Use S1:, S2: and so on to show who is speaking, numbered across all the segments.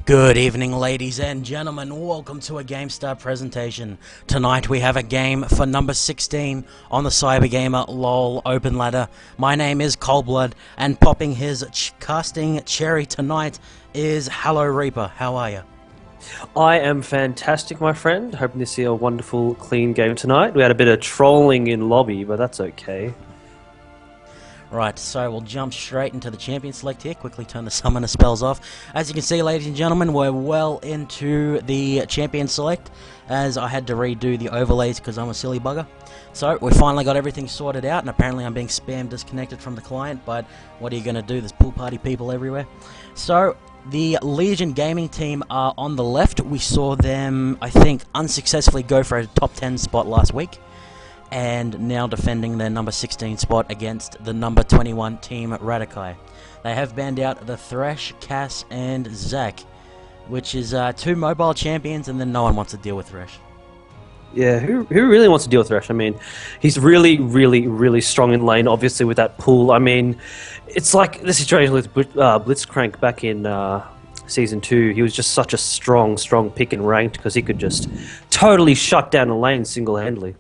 S1: Good evening, ladies and gentlemen. Welcome to a GameStar presentation. Tonight we have a game for number 16 on the Cybergamer LOL Open Ladder. My name is Coldblood, and popping his casting cherry tonight is Hallow Reaper. How are you?
S2: I am fantastic, my friend. Hoping to see a wonderful, clean game tonight. We had a bit of trolling in lobby, but that's okay.
S1: Right, so we'll jump straight into the champion select here. Quickly turn the summoner spells off. As you can see, ladies and gentlemen, we're well into the champion select, as I had to redo the overlays because I'm a silly bugger. So we finally got everything sorted out, and apparently I'm being spam disconnected from the client, but what are you going to do? There's pool party people everywhere. So the Legion Gaming team are on the left. We saw them, I think, unsuccessfully go for a top 10 spot last week, and now defending their number 16 spot against the number 21 team Redakai. They have banned out the Thresh, Cass, and Zac, which is two mobile champions, and then no one wants to deal with Thresh.
S2: Yeah, who really wants to deal with Thresh? I mean, he's really strong in lane, obviously, with that pull. I mean, it's like the situation with Blitzcrank back in Season 2. He was just such a strong pick in ranked because he could just totally shut down a lane single-handedly.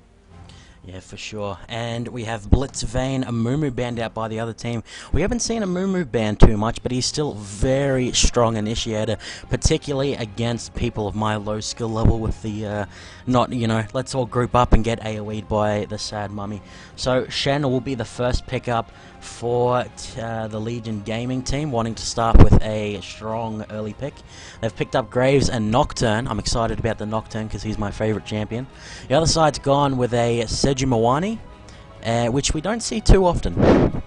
S1: Yeah, for sure. And we have Blitzvane, Amumu banned out by the other team. We haven't seen Amumu banned too much, but he's still very strong initiator, particularly against people of my low skill level with the, let's all group up and get AoE'd by the sad mummy. So Shen will be the first pickup for the Legion Gaming team, wanting to start with a strong early pick. They've picked up Graves and Nocturne. I'm excited about the Nocturne because he's my favourite champion. The other side's gone with a Sejumawani, which we don't see too often.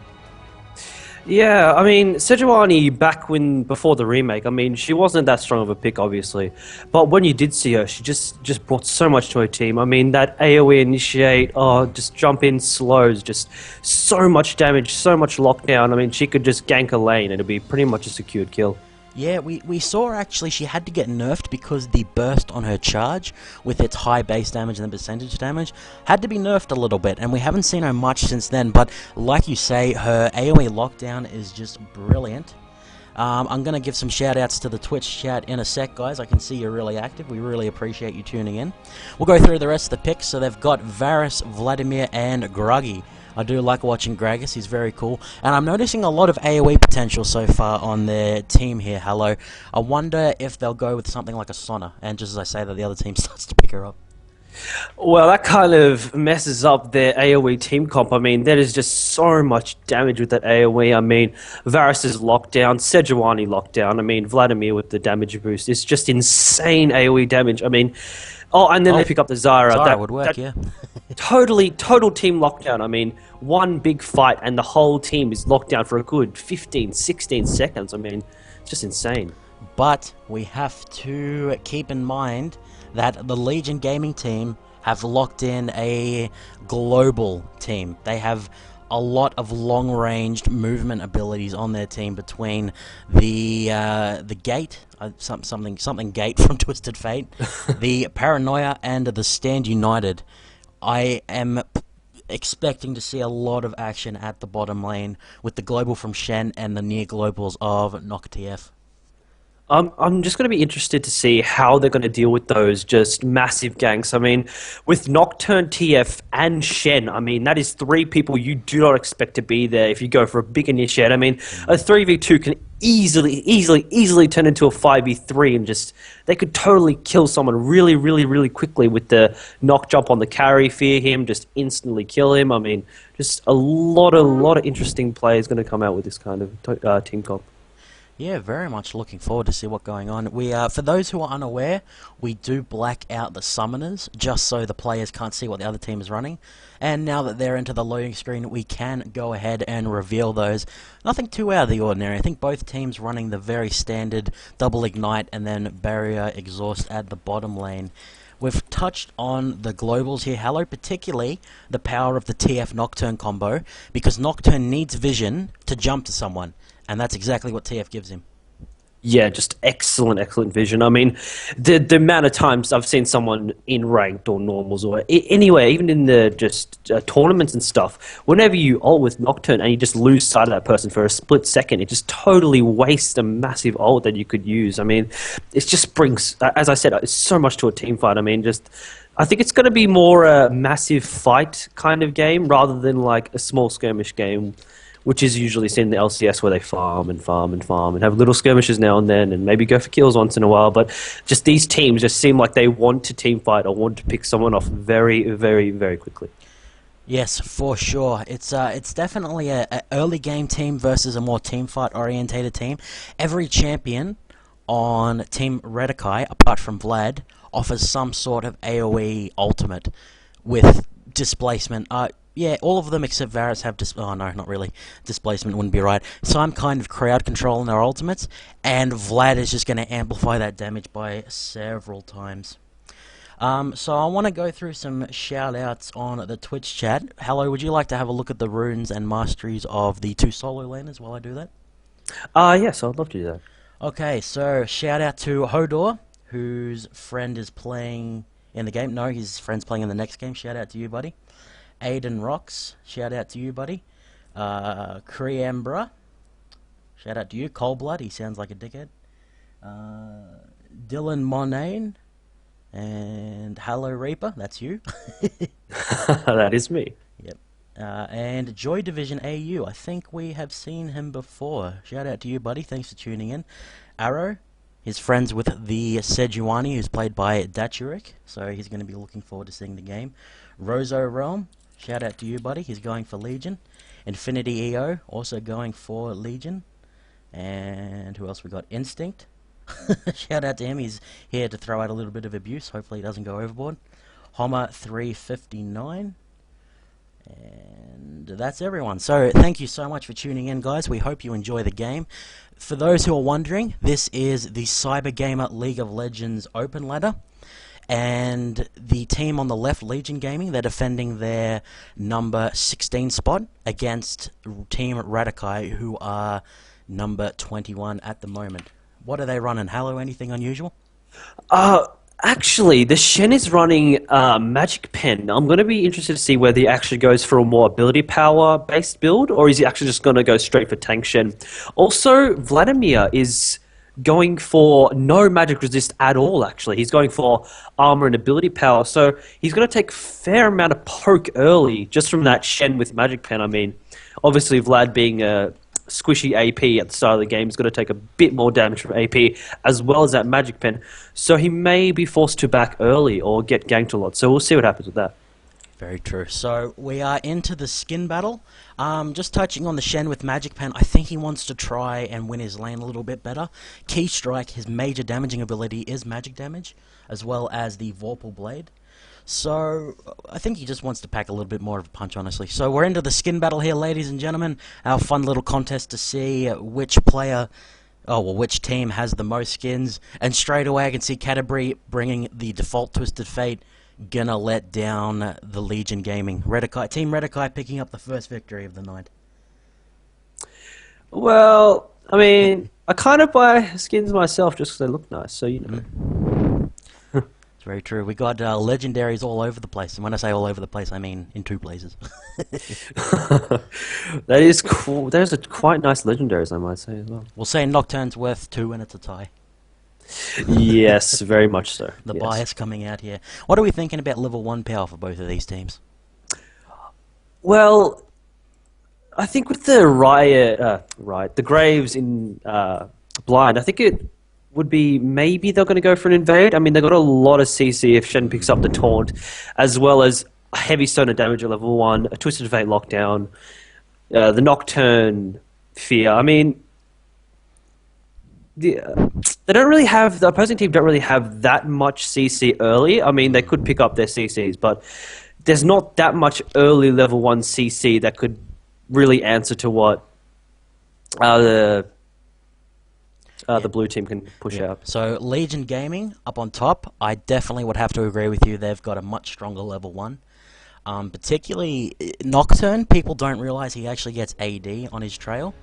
S2: Yeah, I mean, Sejuani before the remake, I mean, she wasn't that strong of a pick, obviously. But when you did see her, she just brought so much to her team. I mean, that AoE initiate, just jump in slows, just so much damage, so much lockdown. I mean, she could just gank a lane and it'd be pretty much a secured kill.
S1: Yeah, we saw actually she had to get nerfed because the burst on her charge, with its high base damage and the percentage damage, had to be nerfed a little bit, and we haven't seen her much since then, but like you say, her AoE lockdown is just brilliant. I'm going to give some shout-outs to the Twitch chat in a sec, guys. I can see you're really active. We really appreciate you tuning in. We'll go through the rest of the picks. So they've got Varus, Vladimir, and Gruggy. I do like watching Gragas, he's very cool. And I'm noticing a lot of AoE potential so far on their team here, Hallow. I wonder if they'll go with something like a Sona, and just as I say that, the other team starts to pick her up.
S2: Well, that kind of messes up their AoE team comp. I mean, there is just so much damage with that AoE. I mean, Varus's lockdown, Sejuani lockdown. I mean, Vladimir with the damage boost. It's just insane AoE damage. I mean, and then they pick up the Zyra.
S1: Zyra would work, yeah.
S2: Total team lockdown. I mean, one big fight and the whole team is locked down for a good 15, 16 seconds. I mean, it's just insane.
S1: But we have to keep in mind that the Legion Gaming team have locked in a global team. They have a lot of long-ranged movement abilities on their team between the Gate, something Gate from Twisted Fate, the Paranoia, and the Stand United. I am expecting to see a lot of action at the bottom lane with the global from Shen and the near globals of NocTF.
S2: I'm just going to be interested to see how they're going to deal with those just massive ganks. I mean, with Nocturne, TF, and Shen, I mean, that is three people you do not expect to be there if you go for a big initiate. I mean, a 3v2 can easily turn into a 5v3 and just, they could totally kill someone really quickly with the knock jump on the carry, fear him, just instantly kill him. I mean, just a lot of interesting players going to come out with this kind of team comp.
S1: Yeah, very much looking forward to see what's going on. We for those who are unaware, we do black out the summoners just so the players can't see what the other team is running. And now that they're into the loading screen, we can go ahead and reveal those. Nothing too out of the ordinary. I think both teams running the very standard double ignite and then barrier exhaust at the bottom lane. We've touched on the globals here, Hallow, particularly the power of the TF Nocturne combo, because Nocturne needs vision to jump to someone. And that's exactly what TF gives him.
S2: Yeah, just excellent, excellent vision. I mean, the amount of times I've seen someone in ranked or normals or anywhere, even in the just tournaments and stuff, whenever you ult with Nocturne and you just lose sight of that person for a split second, it just totally wastes a massive ult that you could use. I mean, it just brings, as I said, it's so much to a team fight. I mean, just I think it's going to be more a massive fight kind of game rather than like a small skirmish game, which is usually seen in the LCS where they farm and farm and farm and have little skirmishes now and then and maybe go for kills once in a while. But just these teams just seem like they want to team fight or want to pick someone off very, very, very quickly.
S1: Yes, for sure. It's definitely a early game team versus a more team fight orientated team. Every champion on Team Redakai, apart from Vlad, offers some sort of AoE ultimate with displacement. Yeah, all of them except Varus have oh no, not really. Displacement wouldn't be right. Some kind of crowd control in their ultimates, and Vlad is just going to amplify that damage by several times. So I want to go through some shout-outs on the Twitch chat. Hello, would you like to have a look at the runes and masteries of the two solo laners while I do that?
S2: Yes, I'd love to do that.
S1: Okay, so shout out to Hodor, whose friend is playing in the game. No, his friend's playing in the next game. Shout out to you, buddy. Aiden Rocks, shout out to you, buddy. Kriembra, shout out to you. Coldblood, he sounds like a dickhead. Dylan Monane, and Hallow Reaper, that's you.
S2: That is me.
S1: Yep. And Joy Division AU, I think we have seen him before. Shout out to you, buddy. Thanks for tuning in. Arrow, he's friends with the Sejuani, who's played by Dachurik, so he's going to be looking forward to seeing the game. Rozo Realm, shout out to you, buddy. He's going for Legion. Infinity EO, also going for Legion. And who else we got? Instinct. Shout out to him. He's here to throw out a little bit of abuse. Hopefully he doesn't go overboard. Homer 359. And that's everyone. So thank you so much for tuning in, guys. We hope you enjoy the game. For those who are wondering, this is the Cybergamer League of Legends Open Ladder. And the team on the left, Legion Gaming, they're defending their number 16 spot against Team Redakai, who are number 21 at the moment. What are they running? Hallow, anything unusual?
S2: Actually, the Shen is running Magic Pen. I'm going to be interested to see whether he actually goes for a more ability power based build, or is he actually just going to go straight for Tank Shen? Also, Vladimir is going for no magic resist at all, actually. He's going for armor and ability power, so he's going to take a fair amount of poke early just from that Shen with Magic Pen. I mean, obviously Vlad being a squishy AP at the start of the game is going to take a bit more damage from AP as well as that Magic Pen, so he may be forced to back early or get ganked a lot, so we'll see what happens with that.
S1: Very true. So we are into the skin battle. Just touching on the Shen with Magic Pen, I think he wants to try and win his lane a little bit better. Key Strike, his major damaging ability, is magic damage, as well as the Vorpal Blade. So I think he just wants to pack a little bit more of a punch, honestly. So we're into the skin battle here, ladies and gentlemen. Our fun little contest to see which player, which team has the most skins. And straight away I can see Canterbury bringing the default Twisted Fate, gonna let down the Legion Gaming. Team Redakai picking up the first victory of the night.
S2: Well, I mean, I kind of buy skins myself just because they look nice, so you know.
S1: It's very true. We got legendaries all over the place, and when I say all over the place, I mean in two places.
S2: That is cool. There's a quite nice legendaries, I might say, as well.
S1: We'll say Nocturne's worth 2 and it's a tie.
S2: Yes, very much so.
S1: The
S2: yes.
S1: bias coming out here. What are we thinking about level 1 power for both of these teams?
S2: Well, I think with the the Graves in blind, I think it would be maybe they're going to go for an invade. I mean, they've got a lot of CC if Shen picks up the taunt, as well as a heavy stone of damage at level 1, a Twisted Fate lockdown, the Nocturne fear. I mean, they don't really have, the opposing team don't really have that much CC early. I mean, they could pick up their CCs, but there's not that much early level 1 CC that could really answer to what the blue team can push out.
S1: So Legion Gaming up on top, I definitely would have to agree with you. They've got a much stronger level 1. Particularly Nocturne, people don't realize he actually gets AD on his trail.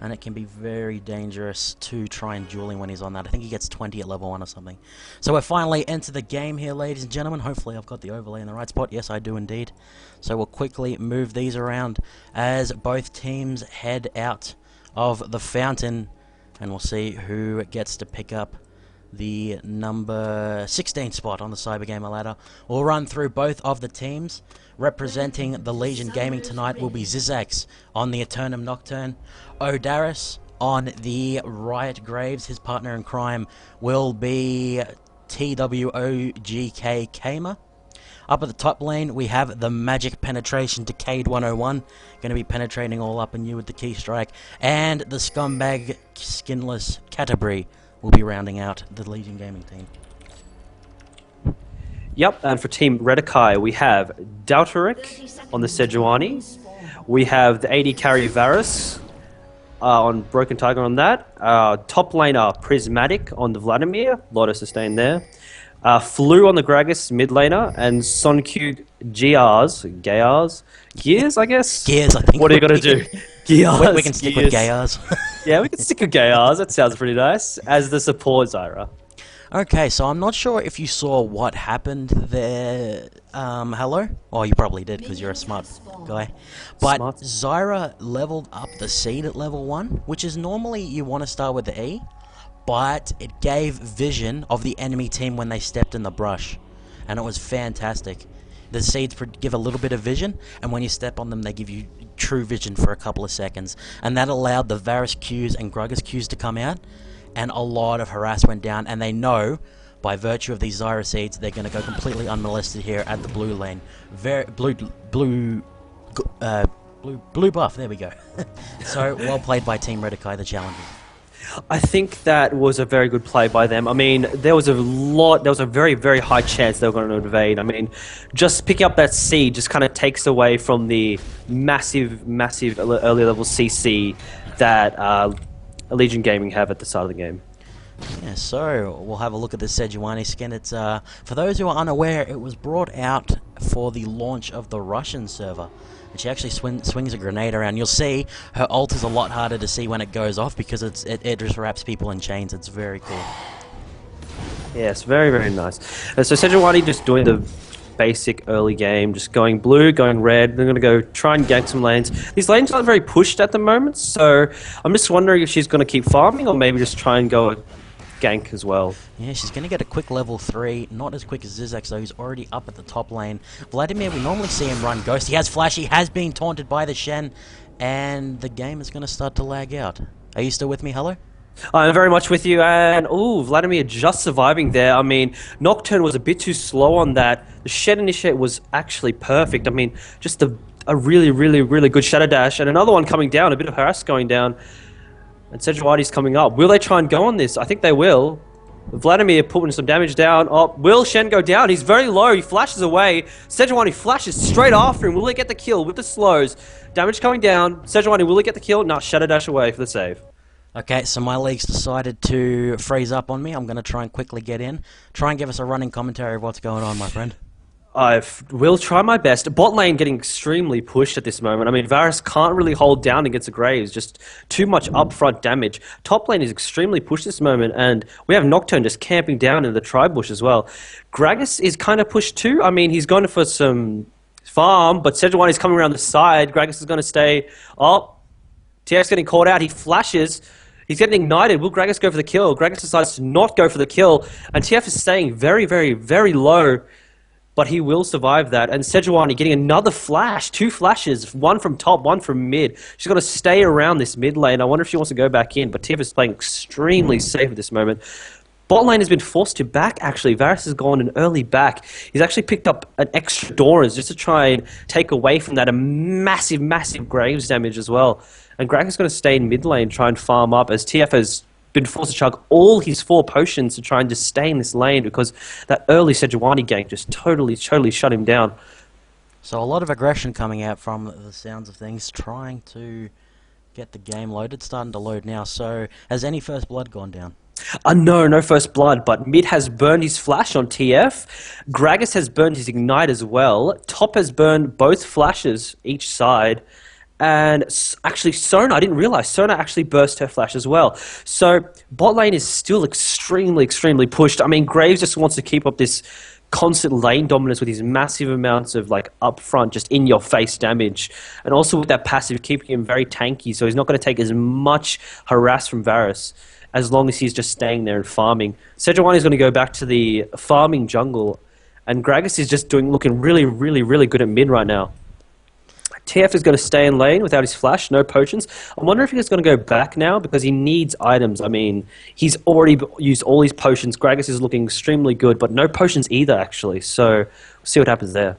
S1: and it can be very dangerous to try and duel him when he's on that. I think he gets 20 at level 1 or something. So we're finally into the game here, ladies and gentlemen. Hopefully I've got the overlay in the right spot. Yes, I do indeed. So we'll quickly move these around as both teams head out of the fountain, and we'll see who gets to pick up the number 16 spot on the Cybergamer ladder. We'll run through both of the teams. Representing the Legion Gaming tonight will be Zizax on the Eternum Nocturne. Odaris on the Riot Graves. His partner in crime will be TWOGK Kamer. Up at the top lane, we have the Magic Penetration Decayed 101. Going to be penetrating all up in you with the key strike. And the Scumbag Skinless Catabri will be rounding out the Legion Gaming team.
S2: Yep, and for Team Redakai, we have Dalteric on the Sejuani. We have the AD carry Varus on Broken Tiger on that. Top laner Prismatic on the Vladimir. A lot of sustain there. Flu on the Gragas mid laner. And Sonkyu Gears, I guess?
S1: Gears, I think.
S2: What are you going to do? Gears.
S1: We can stick with Gears.
S2: Yeah, we can stick with Gears. That sounds pretty nice. As the support Zyra.
S1: Okay, so I'm not sure if you saw what happened there, Hallow? Oh, you probably did, because you're a smart guy. But Zyra leveled up the seed at level 1, which is normally you want to start with the E, but it gave vision of the enemy team when they stepped in the brush, and it was fantastic. The seeds give a little bit of vision, and when you step on them, they give you true vision for a couple of seconds, and that allowed the Varus Qs and Gragas Qs to come out, and a lot of harass went down, and they know by virtue of these Zyra seeds they're going to go completely unmolested here at the blue lane. Blue buff, there we go. So well played by Team Redakai, the challengers.
S2: I think that was a very good play by them. I mean, there was a very, very high chance they were going to invade. I mean, just picking up that seed just kind of takes away from the massive early level CC that Legion Gaming have at the start of the game.
S1: Yeah, so we'll have a look at this Sejuani skin. It's for those who are unaware, it was brought out for the launch of the Russian server. And she actually swings a grenade around. You'll see her ult is a lot harder to see when it goes off because it just wraps people in chains. It's very cool.
S2: Yes, very, very nice. So Sejuani just doing the basic early game, just going blue, going red. They're going to go try and gank some lanes. These lanes aren't very pushed at the moment, so I'm just wondering if she's going to keep farming or maybe just try and go gank as well.
S1: Yeah, she's going to get a quick level 3, not as quick as Zizax though, he's already up at the top lane. Vladimir, we normally see him run Ghost. He has Flash, he has been taunted by the Shen, and the game is going to start to lag out. Are you still with me, Hallow?
S2: I'm very much with you, and Vladimir just surviving there. I mean, Nocturne was a bit too slow on that. The Shed Initiate was actually perfect. I mean, just a really, really, really good Shadow Dash, and another one coming down, a bit of harass going down. And Sejuani's coming up. Will they try and go on this? I think they will. Vladimir putting some damage down. Oh, will Shen go down? He's very low. He flashes away. Sejuani flashes straight after him. Will he get the kill with the slows? Damage coming down. Sejuani, will he get the kill? No, Shadow Dash away for the save.
S1: Okay, so my league's decided to freeze up on me. I'm going to try and quickly get in. Try and give us a running commentary of what's going on, my friend.
S2: I will try my best. Bot lane getting extremely pushed at this moment. I mean, Varus can't really hold down against the Graves. Just too much upfront damage. Top lane is extremely pushed this moment, and we have Nocturne just camping down in the tri-bush as well. Gragas is kind of pushed too. I mean, he's going for some farm, but Sejuani's coming around the side. Gragas is going to stay. Oh, TF's getting caught out. He flashes. He's getting ignited. Will Gragas go for the kill? Gragas decides to not go for the kill, and TF is staying very, very, very low. But he will survive that. And Sejuani getting another flash. 2 flashes. One from top, one from mid. She's got to stay around this mid lane. I wonder if she wants to go back in. But TF is playing extremely safe at this moment. Bot lane has been forced to back, actually. Varus has gone an early back. He's actually picked up an extra Doras just to try and take away from that a massive, massive Graves damage as well. And Gragas is going to stay in mid lane, try and farm up, as TF has been forced to chug all his 4 potions to try and just stay in this lane because that early Sejuani gank just totally shut him down.
S1: So a lot of aggression coming out from the sounds of things, trying to get the game loaded. Starting to load now. So has any first blood gone down?
S2: No first blood, but mid has burned his flash on TF. Gragas has burned his ignite as well. Top has burned both flashes each side. And actually, Sona, I didn't realize, Sona actually burst her flash as well. So bot lane is still extremely, extremely pushed. I mean, Graves just wants to keep up this constant lane dominance with his massive amounts of like upfront, just in your face damage, and also with that passive keeping him very tanky, so he's not going to take as much harass from Varus as long as he's just staying there and farming. Sejuani is going to go back to the farming jungle, and Gragas is just looking really, really, really good at mid right now. TF is going to stay in lane without his flash, no potions. I wonder if he's going to go back now because he needs items. I mean, he's already used all his potions. Gragas is looking extremely good, but no potions either, actually. So we'll see what happens there.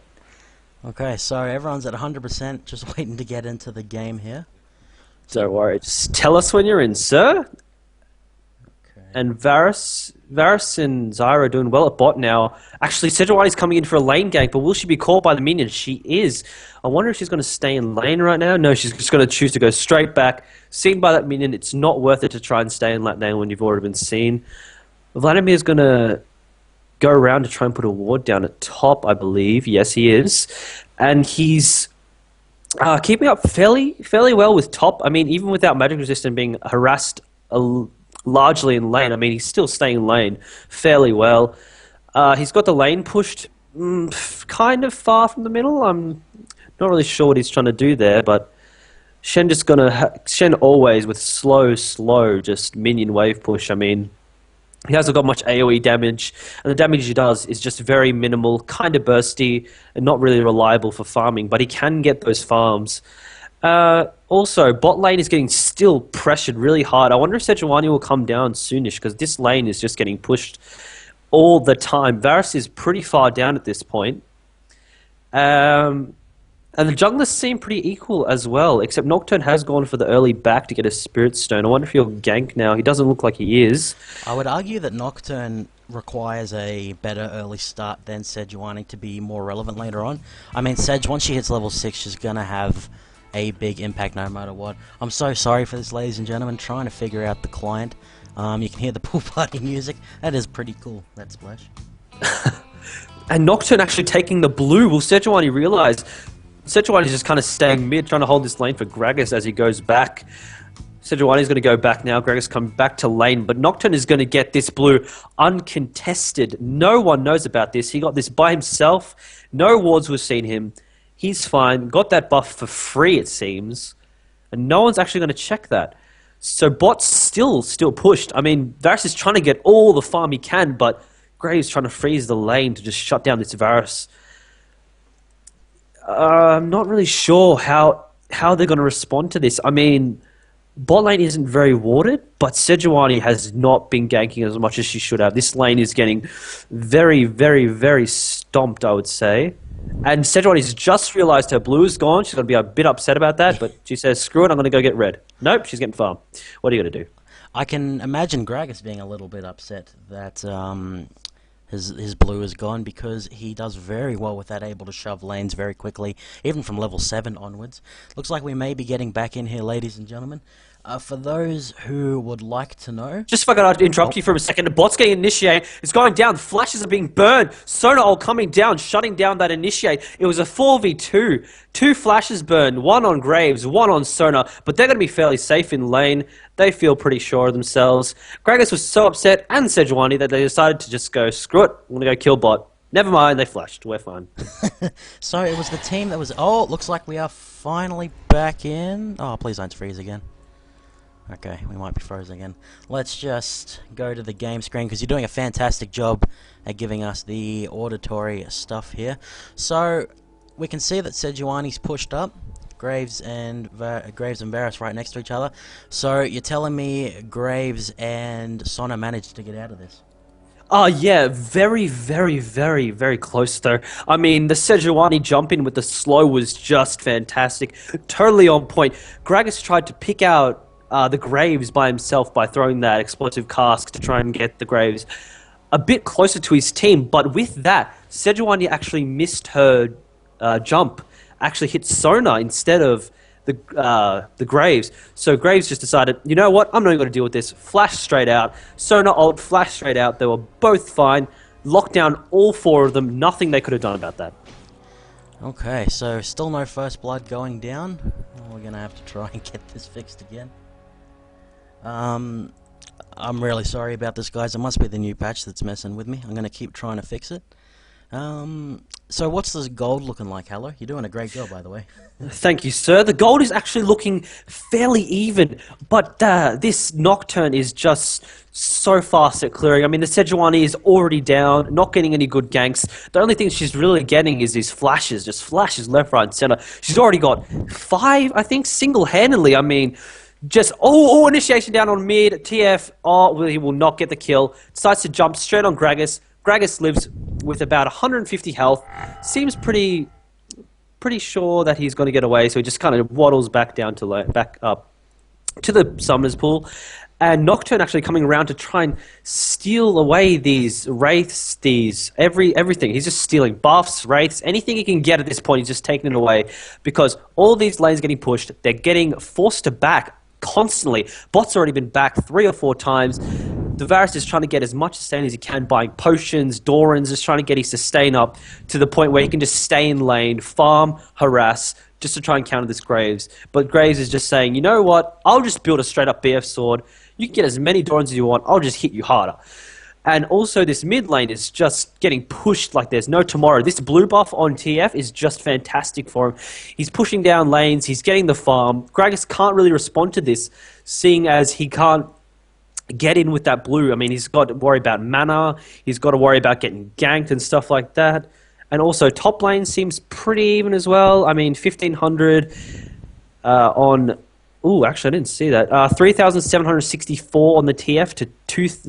S1: Okay, so everyone's at 100%, just waiting to get into the game here.
S2: Don't worry. Just tell us when you're in, sir. Okay. And Varus and Zyra are doing well at bot now. Actually, Sejuani's coming in for a lane gank, but will she be caught by the minion? She is. I wonder if she's going to stay in lane right now. No, she's just going to choose to go straight back. Seen by that minion, it's not worth it to try and stay in that lane when you've already been seen. Vladimir's going to go around to try and put a ward down at top, I believe. Yes, he is. And he's keeping up fairly well with top. I mean, even without magic resistance being harassed largely in lane, I mean, he's still staying in lane fairly well. He's got the lane pushed kind of far from the middle. I'm not really sure what he's trying to do there, but Shen just Shen always with slow, just minion wave push. I mean, he hasn't got much AoE damage, and the damage he does is just very minimal, kind of bursty, and not really reliable for farming, but he can get those farms. Also, bot lane is getting still pressured really hard. I wonder if Sejuani will come down soonish, because this lane is just getting pushed all the time. Varus is pretty far down at this point. And the junglers seem pretty equal as well, except Nocturne has gone for the early back to get a Spirit Stone. I wonder if he'll gank now. He doesn't look like he is.
S1: I would argue that Nocturne requires a better early start than Sejuani to be more relevant later on. I mean, Sej, once she hits level 6, she's going to have a big impact no matter what. I'm so sorry for this, ladies and gentlemen, trying to figure out the client. You can hear the pool party music. That is pretty cool, that splash.
S2: And Nocturne actually taking the blue. Will Sejuani realise? Sejuani is just kind of staying mid, trying to hold this lane for Gragas as he goes back. Sejuani is going to go back now. Gragas come back to lane, but Nocturne is going to get this blue uncontested. No one knows about this. He got this by himself. No wards were seen him. He's fine. Got that buff for free, it seems. And no one's actually going to check that. So bot's still pushed. I mean, Varus is trying to get all the farm he can, but Graves trying to freeze the lane to just shut down this Varus. I'm not really sure how they're going to respond to this. I mean, bot lane isn't very warded, but Sejuani has not been ganking as much as she should have. This lane is getting very, very, very stomped, I would say. And Sejuani's just realised her blue is gone. She's going to be a bit upset about that, but she says, screw it, I'm going to go get red. Nope, she's getting farm. What are you going to do?
S1: I can imagine Gragas being a little bit upset that his blue is gone, because he does very well with that, able to shove lanes very quickly, even from level 7 onwards. Looks like we may be getting back in here, ladies and gentlemen. For those who would like to know...
S2: Just if I could interrupt you for a second. The bot's getting initiated. It's going down. Flashes are being burned. Sona all coming down, shutting down that initiate. It was a 4v2. 2 flashes burned. 1 on Graves, 1 on Sona. But they're going to be fairly safe in lane. They feel pretty sure of themselves. Gragas was so upset, and Sejuani, that they decided to just go, screw it, I'm going to go kill bot. Never mind, they flashed. We're fine.
S1: So it was the team that was... Oh, it looks like we are finally back in. Oh, please don't freeze again. Okay, we might be frozen again. Let's just go to the game screen, because you're doing a fantastic job at giving us the auditory stuff here. So, we can see that Sejuani's pushed up. Graves and Varus right next to each other. So, you're telling me Graves and Sona managed to get out of this?
S2: Oh, yeah, very, very, very, very close, though. I mean, the Sejuani jump in with the slow was just fantastic. Totally on point. Gragas tried to pick out the Graves by himself by throwing that explosive cask to try and get the Graves a bit closer to his team. But with that, Sejuani actually missed her jump, actually hit Sona instead of the Graves. So Graves just decided, you know what, I'm not going to deal with this. Flash straight out. Sona ult, flash straight out. They were both fine. Locked down all 4 of them. Nothing they could have done about that.
S1: Okay, so still no first blood going down. we're gonna have to try and get this fixed again. I'm really sorry about this, guys. It must be the new patch that's messing with me. I'm gonna keep trying to fix it. So what's this gold looking like, Hallow? You're doing a great job, by the way.
S2: Thank you, sir. The gold is actually looking fairly even, but this Nocturne is just so fast at clearing. I mean, the Sejuani is already down, not getting any good ganks. The only thing she's really getting is these flashes, just flashes left, right, and center. She's already got 5, I think, single-handedly. I mean, just, initiation down on mid, TF, well, he will not get the kill. Decides to jump straight on Gragas. Gragas lives with about 150 health. Seems pretty sure that he's going to get away, so he just kind of waddles back down to back up to the summoner's pool. And Nocturne actually coming around to try and steal away these wraiths, everything. He's just stealing buffs, wraiths, anything he can get at this point. He's just taking it away because all these lanes getting pushed. They're getting forced to back constantly. Bot's already been back 3 or 4 times. The Varus is trying to get as much sustain as he can, buying potions. Doran's just trying to get his sustain up to the point where he can just stay in lane, farm, harass, just to try and counter this Graves. But Graves is just saying, you know what, I'll just build a straight up BF sword. You can get as many Dorans as you want, I'll just hit you harder. And also this mid lane is just getting pushed like there's no tomorrow. This blue buff on TF is just fantastic for him. He's pushing down lanes, he's getting the farm. Gragas can't really respond to this, seeing as he can't get in with that blue. I mean, he's got to worry about mana, he's got to worry about getting ganked and stuff like that. And also top lane seems pretty even as well. I mean, 1500 on... Ooh, actually, I didn't see that. 3,764 on the TF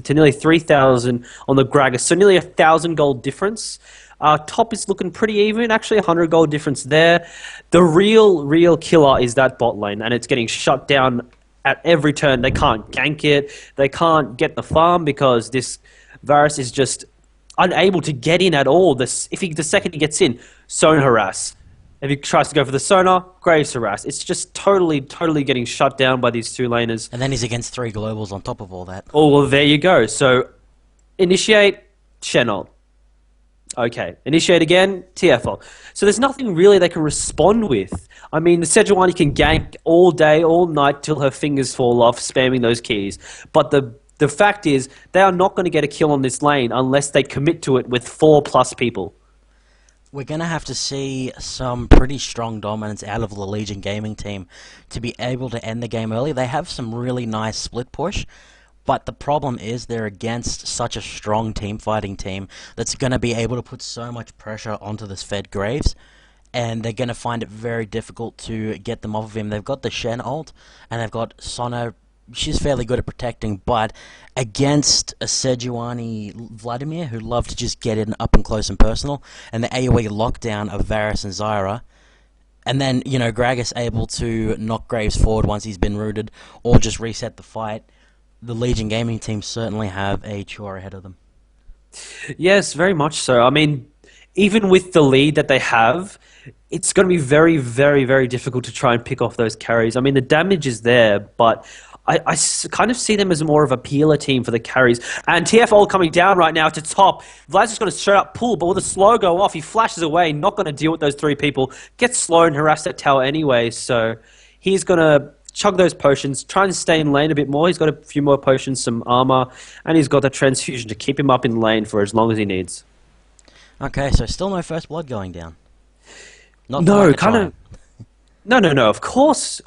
S2: to nearly 3,000 on the Gragas. So nearly 1,000 gold difference. Top is looking pretty even. Actually, 100 gold difference there. The real killer is that bot lane, and it's getting shut down at every turn. They can't gank it. They can't get the farm because this Varus is just unable to get in at all. The second he gets in, Zone harass. If he tries to go for the Sonar, Graves harass. It's just totally getting shut down by these 2 laners.
S1: And then he's against 3 globals on top of all that.
S2: Oh, well, there you go. So, initiate, Shen ult. Okay, initiate again, TF ult. So there's nothing really they can respond with. I mean, the Sejuani can gank all day, all night, till her fingers fall off, spamming those keys. But the fact is, they are not going to get a kill on this lane unless they commit to it with 4+ people.
S1: We're going to have to see some pretty strong dominance out of the Legion Gaming team to be able to end the game early. They have some really nice split push, but the problem is they're against such a strong team-fighting team that's going to be able to put so much pressure onto this Fed Graves, and they're going to find it very difficult to get them off of him. They've got the Shen ult, and they've got Sona. She's fairly good at protecting, but against a Sejuani Vladimir, who love to just get in up and close and personal, and the AoE lockdown of Varus and Zyra, and then, you know, Gragas able to knock Graves forward once he's been rooted, or just reset the fight, the Legion Gaming team certainly have a chore ahead of them.
S2: Yes, very much so. I mean, even with the lead that they have, it's going to be very difficult to try and pick off those carries. I mean, the damage is there, but I kind of see them as more of a peeler team for the carries. And TFL coming down right now to top. Vlad's just going to straight up pull, but with a slow go off, he flashes away, not going to deal with those 3 people. Gets slow and harass that tower anyway, so he's going to chug those potions, try and stay in lane a bit more. He's got a few more potions, some armor, and he's got the transfusion to keep him up in lane for as long as he needs.
S1: Okay, so still no first blood going down. Not
S2: no, kind of... No. Of course.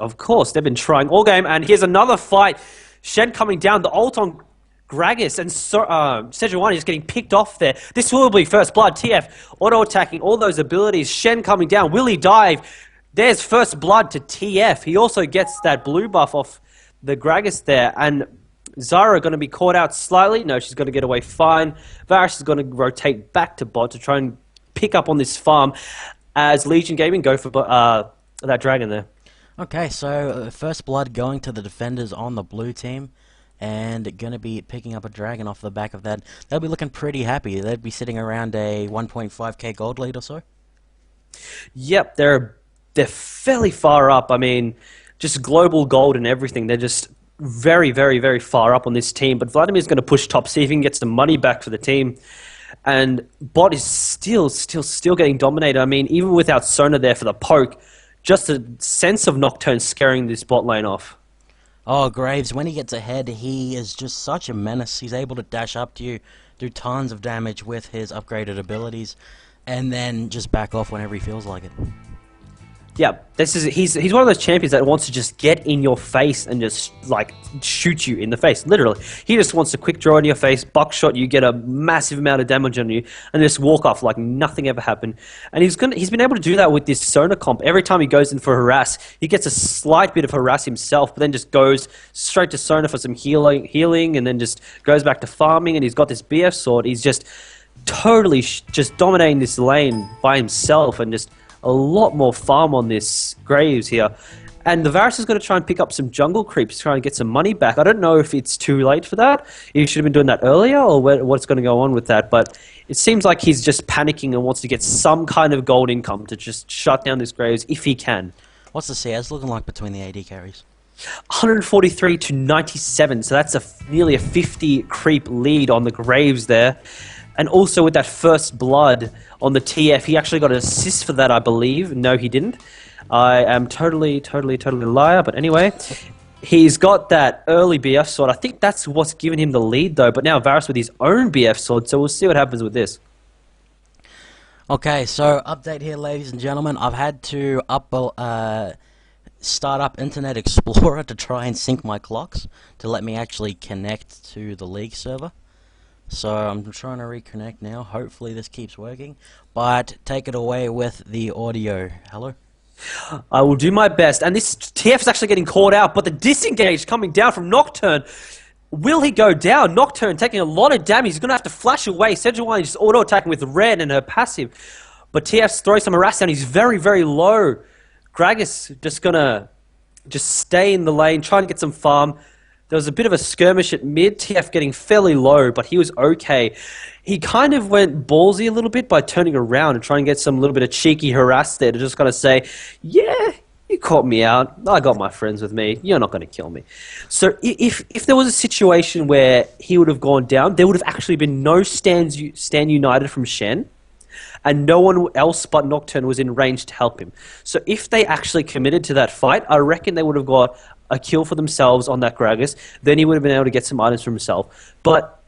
S2: They've been trying all game, and here's another fight. Shen coming down, the ult on Gragas, and Sejuani just getting picked off there. This will be first blood. TF auto-attacking, all those abilities. Shen coming down. Will he dive? There's first blood to TF. He also gets that blue buff off the Gragas there, and Zyra going to be caught out slightly. No, she's going to get away fine. Varus is going to rotate back to bot to try and pick up on this farm as Legion Gaming go for that dragon there.
S1: Okay, so first blood going to the defenders on the blue team, and going to be picking up a dragon off the back of that. They'll be looking pretty happy. They'd be sitting around a 1.5k gold lead or so.
S2: Yep, they're fairly far up. I mean, just global gold and everything. They're just very far up on this team. But Vladimir's going to push top, see if he can get some money back for the team. And bot is still getting dominated. I mean, even without Sona there for the poke, just a sense of Nocturne scaring this bot lane off.
S1: Oh, Graves, when he gets ahead, he is just such a menace. He's able to dash up to you, do tons of damage with his upgraded abilities, and then just back off whenever he feels like it.
S2: Yeah, he's one of those champions that wants to just get in your face and just like shoot you in the face. Literally, he just wants to quick draw in your face, buckshot you, get a massive amount of damage on you, and just walk off like nothing ever happened. And he's been able to do that with this Sona comp. Every time he goes in for harass, he gets a slight bit of harass himself, but then just goes straight to Sona for some healing, and then just goes back to farming. And he's got this BF sword. He's just totally just dominating this lane by himself, and just a lot more farm on this Graves here. And the Varus is going to try and pick up some jungle creeps, trying to get some money back. I don't know if it's too late for that. He should have been doing that earlier, or what's going to go on with that. But it seems like he's just panicking and wants to get some kind of gold income to just shut down this Graves if he can.
S1: What's the CS looking like between the AD carries?
S2: 143 to 97, so that's nearly a 50 creep lead on the Graves there. And also with that first blood on the TF, he actually got an assist for that, I believe. No, he didn't. I am totally a liar. But anyway, he's got that early BF sword. I think that's what's given him the lead, though. But now Varus with his own BF sword, so we'll see what happens with this.
S1: Okay, so update here, ladies and gentlemen. I've had to start up Internet Explorer to try and sync my clocks to let me actually connect to the League server. So I'm trying to reconnect now. Hopefully this keeps working. But take it away with the audio. Hello?
S2: I will do my best. And this TF is actually getting caught out, but the disengage coming down from Nocturne. Will he go down? Nocturne taking a lot of damage. He's going to have to flash away. Sejuani just auto-attacking with Red and her passive. But TF's throwing some harass down. He's very, very low. Gragas just going to stay in the lane, trying to get some farm. There was a bit of a skirmish at mid, TF getting fairly low, but he was okay. He kind of went ballsy a little bit by turning around and trying to get some little bit of cheeky harass there to just kind of say, yeah, you caught me out. I got my friends with me. You're not going to kill me. So if there was a situation where he would have gone down, there would have actually been no stand united from Shen, and no one else but Nocturne was in range to help him. So if they actually committed to that fight, I reckon they would have got a kill for themselves on that Gragas. Then he would have been able to get some items for himself. But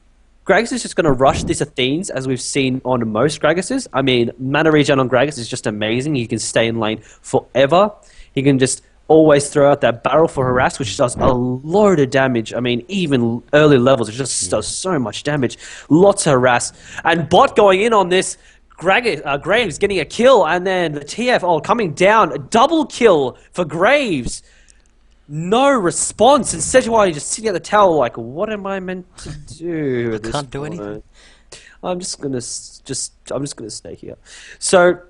S2: Gragas is just going to rush this Athenes, as we've seen on most Gragases. I mean, mana regen on Gragas is just amazing. He can stay in lane forever. He can just always throw out that barrel for harass, which does a load of damage. I mean, even early levels, it just does so much damage. Lots of harass. And bot going in on this. Graves getting a kill, and then the TF coming down. A double kill for Graves. No response, and Sejuani just sitting at the tower like, what am I meant to do?
S1: I can't do anything.
S2: I'm just gonna stay here. So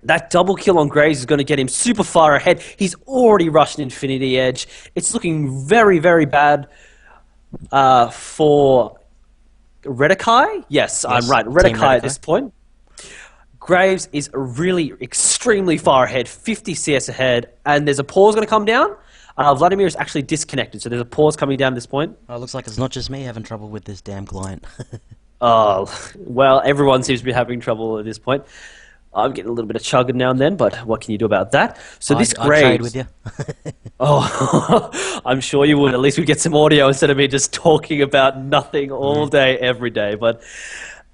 S2: that double kill on Graves is going to get him super far ahead. He's already rushed Infinity Edge. It's looking very, very bad for Redakai. Yes, I'm right. Redakai at this point. Graves is really extremely far ahead, 50 CS ahead, and there's a pause going to come down. Vladimir is actually disconnected, so there's a pause coming down at this point.
S1: Oh, it looks like it's not just me having trouble with this damn client.
S2: Oh, well, everyone seems to be having trouble at this point. I'm getting a little bit of chugging now and then, but what can you do about that? So this Graves...
S1: I'd trade with you.
S2: Oh, I'm sure you would. At least we get some audio instead of me just talking about nothing all day, every day. But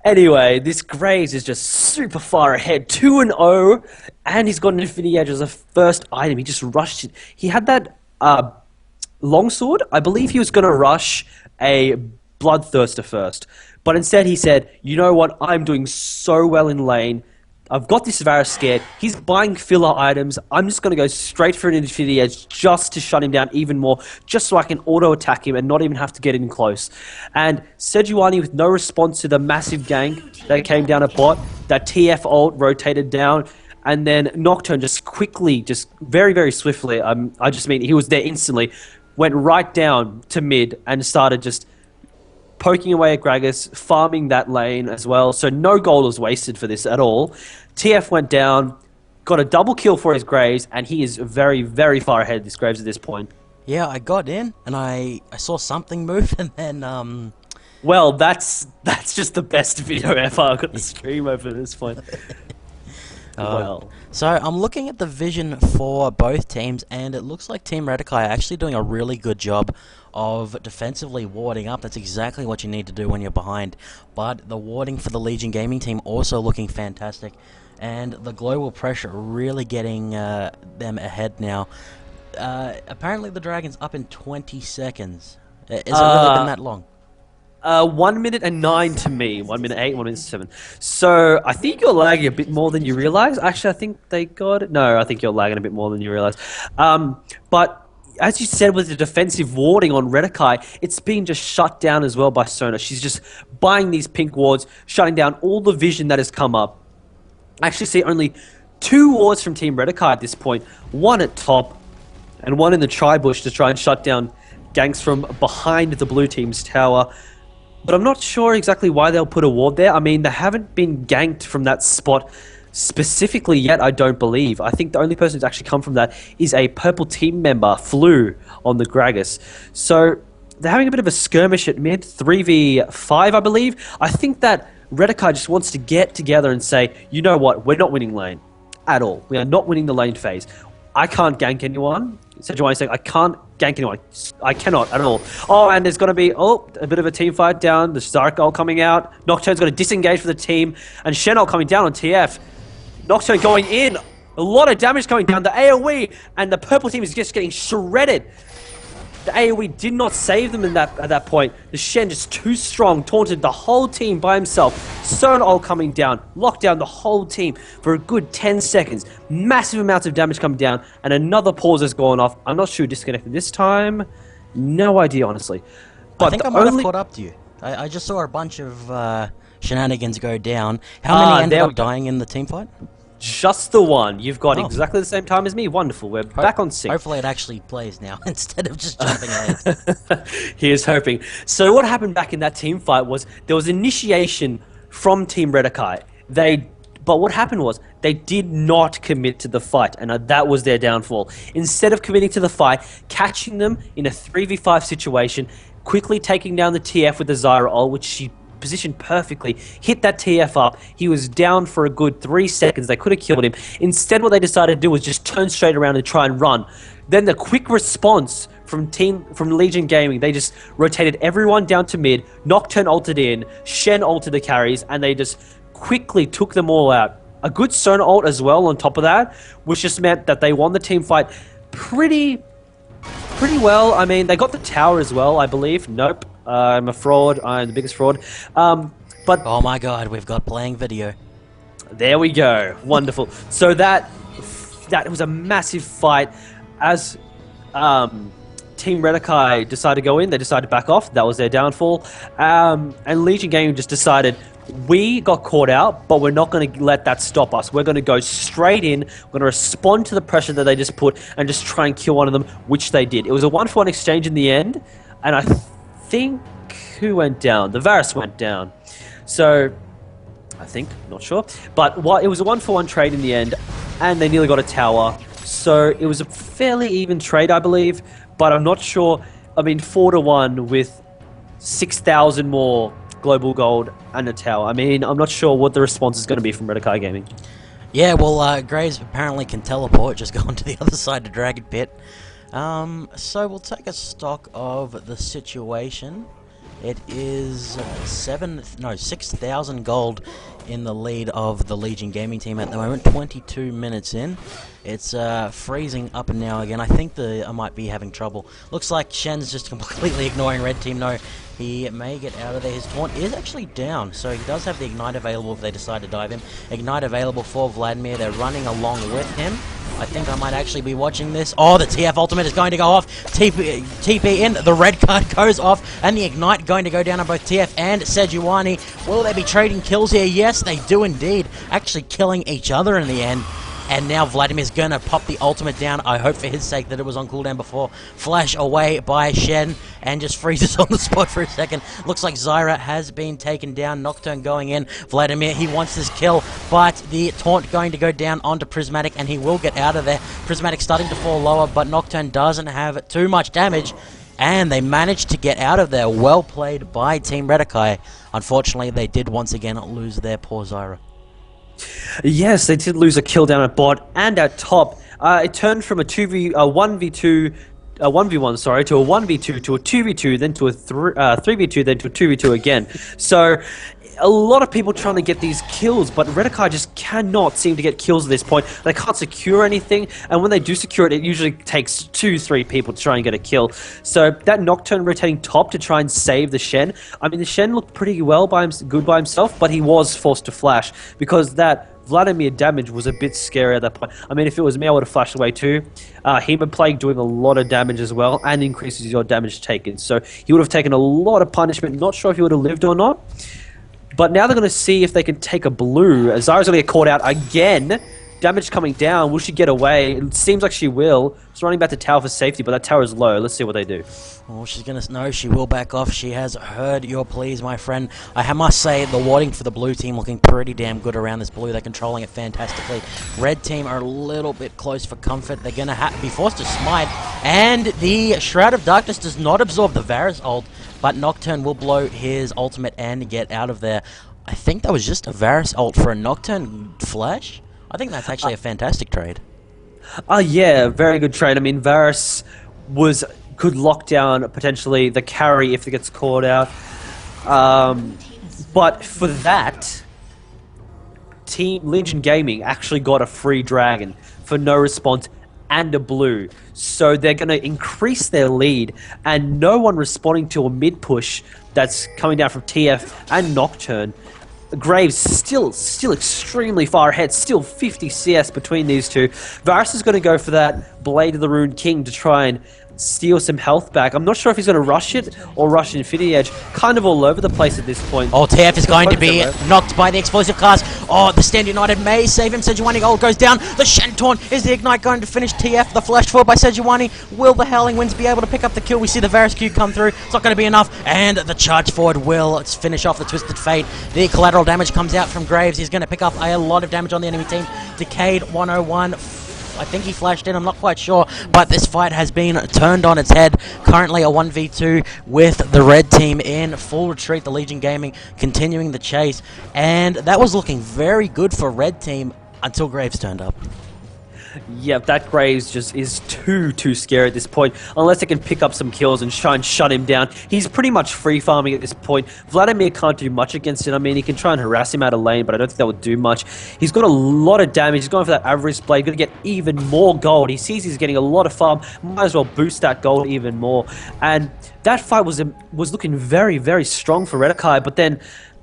S2: anyway, this Graves is just super far ahead, 2-0, and he's got an Infinity Edge as a first item. He just rushed it. He had that longsword. I believe he was going to rush a Bloodthirster first, but instead he said, you know what, I'm doing so well in lane. I've got this Varus scared. He's buying filler items. I'm just going to go straight for an Infinity Edge just to shut him down even more, just so I can auto-attack him and not even have to get in close. And Sejuani with no response to the massive gank that came down at bot. That TF ult rotated down. And then Nocturne just quickly, just very, very swiftly, I just mean he was there instantly, went right down to mid and started just poking away at Gragas, farming that lane as well. So no gold was wasted for this at all. TF went down, got a double kill for his Graves, and he is very, very far ahead of this Graves at this point.
S1: Yeah, I got in, and I saw something move, and then,
S2: Well, that's just the best video ever. I've got the stream over at this point. well.
S1: So I'm looking at the vision for both teams, and it looks like Team Redakai are actually doing a really good job of defensively warding up. That's exactly what you need to do when you're behind. But the warding for the Legion Gaming team also looking fantastic, and the global pressure really getting them ahead now. Apparently the Dragon's up in 20 seconds. Has it really been that long?
S2: 1 minute and 9 to me. 1 minute 8, 1 minute 7. So I think you're lagging a bit more than you realize. Actually, I think they got it. No, I think you're lagging a bit more than you realize. But as you said, with the defensive warding on Redakai, it's been just shut down as well by Sona. She's just buying these pink wards, shutting down all the vision that has come up. I actually see only 2 wards from Team Redakai at this point. One at top, and one in the tri-bush to try and shut down ganks from behind the blue team's tower. But I'm not sure exactly why they'll put a ward there. I mean, they haven't been ganked from that spot specifically yet, I don't believe. I think the only person who's actually come from that is a purple team member, Flu, on the Gragas. So they're having a bit of a skirmish at mid, 3v5, I believe. I think that Redakai just wants to get together and say, you know what, we're not winning lane at all. We are not winning the lane phase. I can't gank anyone. Sejuani saying, I can't gank anyone. I cannot at all. Oh, and there's going to be, a bit of a team fight down. The Stark ult coming out. Nocturne's going to disengage for the team. And Shen ult coming down on TF. Nocturne going in. A lot of damage coming down. The AoE and the purple team is just getting shredded. The AoE did not save them at that point. The Shen just too strong, taunted the whole team by himself. Sona ult coming down, locked down the whole team for a good 10 seconds. Massive amounts of damage coming down, and another pause has gone off. I'm not sure who disconnected this time. No idea, honestly. But
S1: I think I might have caught up to you. I just saw a bunch of shenanigans go down. How many ended up dying in the team fight?
S2: Just the one. You've got exactly the same time as me. Wonderful. We're back on sync.
S1: Hopefully it actually plays now instead of just jumping ahead.
S2: Here's hoping. So what happened back in that team fight was there was initiation from Team Redakai. But what happened was they did not commit to the fight, and that was their downfall. Instead of committing to the fight, catching them in a 3v5 situation, quickly taking down the TF with the Zyra ult, which she positioned perfectly, hit that TF up. He was down for a good 3 seconds. They could have killed him. Instead, what they decided to do was just turn straight around and try and run. Then the quick response from Legion Gaming, they just rotated everyone down to mid, Nocturne ulted in, Shen ulted the carries, and they just quickly took them all out. A good Sona ult as well on top of that, which just meant that they won the team fight pretty well. I mean, they got the tower as well, I believe. Nope. I'm a fraud. I'm the biggest fraud. But
S1: oh my god, we've got playing video.
S2: There we go. Wonderful. So that was a massive fight. As Team Redakai decided to go in, they decided to back off. That was their downfall. And Legion Gaming just decided, we got caught out, but we're not going to let that stop us. We're going to go straight in. We're going to respond to the pressure that they just put and just try and kill one of them, which they did. It was a 1-for-1 exchange in the end, and I think who went down? The Varus went down. So I think, not sure, but it was a 1-for-1 trade in the end, and they nearly got a tower. So it was a fairly even trade, I believe, but I'm not sure. I mean, 4-1 with 6,000 more global gold and a tower. I mean, I'm not sure what the response is going to be from Redakai Gaming.
S1: Yeah, well, Graves apparently can teleport, just going to the other side of Dragon Pit. So we'll take a stock of the situation. It is 6,000 gold in the lead of the Legion Gaming team at the moment. 22 minutes in. It's freezing up and now again. I think I might be having trouble. Looks like Shen's just completely ignoring red team. No, he may get out of there. His taunt is actually down, so he does have the Ignite available if they decide to dive him. Ignite available for Vladimir. They're running along with him. I think I might actually be watching this. Oh, the TF ultimate is going to go off. TP in, the red card goes off, and the Ignite going to go down on both TF and Sejuani. Will they be trading kills here? Yes, they do indeed. Actually killing each other in the end. And now Vladimir's going to pop the ultimate down. I hope for his sake that it was on cooldown before. Flash away by Shen and just freezes on the spot for a second. Looks like Zyra has been taken down. Nocturne going in. Vladimir, he wants this kill, but the taunt going to go down onto Prismatic, and he will get out of there. Prismatic starting to fall lower, but Nocturne doesn't have too much damage. And they managed to get out of there. Well played by Team Redakai. Unfortunately, they did once again lose their poor Zyra.
S2: Yes, they did lose a kill down at bot and at top. It turned from a 1v2, 1v1, sorry, to a 1v2, to a 2v2, then to a 3v2, then to a 2v2 again. So, a lot of people trying to get these kills, but Redakai just cannot seem to get kills at this point. They can't secure anything, and when they do secure it, it usually takes 2-3 people to try and get a kill. So that Nocturne rotating top to try and save the Shen. I mean, the Shen looked pretty well good by himself, but he was forced to flash because that Vladimir damage was a bit scary at that point. I mean, if it was me, I would have flashed away too. Hema Plague doing a lot of damage as well, and increases your damage taken. So he would have taken a lot of punishment. Not sure if he would have lived or not. But now they're going to see if they can take a blue. Zara's going to get caught out again. Damage coming down. Will she get away? It seems like she will. She's running back to tower for safety, but that tower is low. Let's see what they do.
S1: Oh, she's going to... No, she will back off. She has heard your pleas, my friend. I must say, the warding for the blue team looking pretty damn good around this blue. They're controlling it fantastically. Red team are a little bit close for comfort. They're going to be forced to smite. And the Shroud of Darkness does not absorb the Varus ult, but Nocturne will blow his ultimate and get out of there. I think that was just a Varus ult for a Nocturne flash. I think that's actually a fantastic trade.
S2: Yeah, very good trade. I mean, Varus could lock down potentially the carry if it gets caught out. But for that, Team Legion Gaming actually got a free dragon for no response and a blue. So they're going to increase their lead, and no one responding to a mid push that's coming down from TF and Nocturne. Graves still extremely far ahead, still 50 CS between these two. Varus is going to go for that Blade of the Rune King to try and steal some health back. I'm not sure if he's going to rush it or rush Infinity Edge. Kind of all over the place at this point.
S1: Oh, TF is going to be knocked by the explosive cast. Oh, the Stand United may save him. Sejuani gold goes down. The Shentorn is the Ignite going to finish TF. The flash forward by Sejuani. Will the Howling Winds be able to pick up the kill? We see the Varus Q come through. It's not going to be enough. And the charge forward will finish off the Twisted Fate. The collateral damage comes out from Graves. He's going to pick up a lot of damage on the enemy team. Decayed 101. I think he flashed in, I'm not quite sure, but this fight has been turned on its head. Currently a 1v2 with the red team in full retreat, the Legion Gaming continuing the chase, and that was looking very good for red team until Graves turned up.
S2: Yeah, that Graves just is too scary at this point. Unless they can pick up some kills and try and shut him down. He's pretty much free farming at this point. Vladimir can't do much against it. I mean, he can try and harass him out of lane, but I don't think that would do much. He's got a lot of damage. He's going for that average blade. Going to get even more gold. He sees he's getting a lot of farm. Might as well boost that gold even more. And that fight was looking very strong for Redakai, but then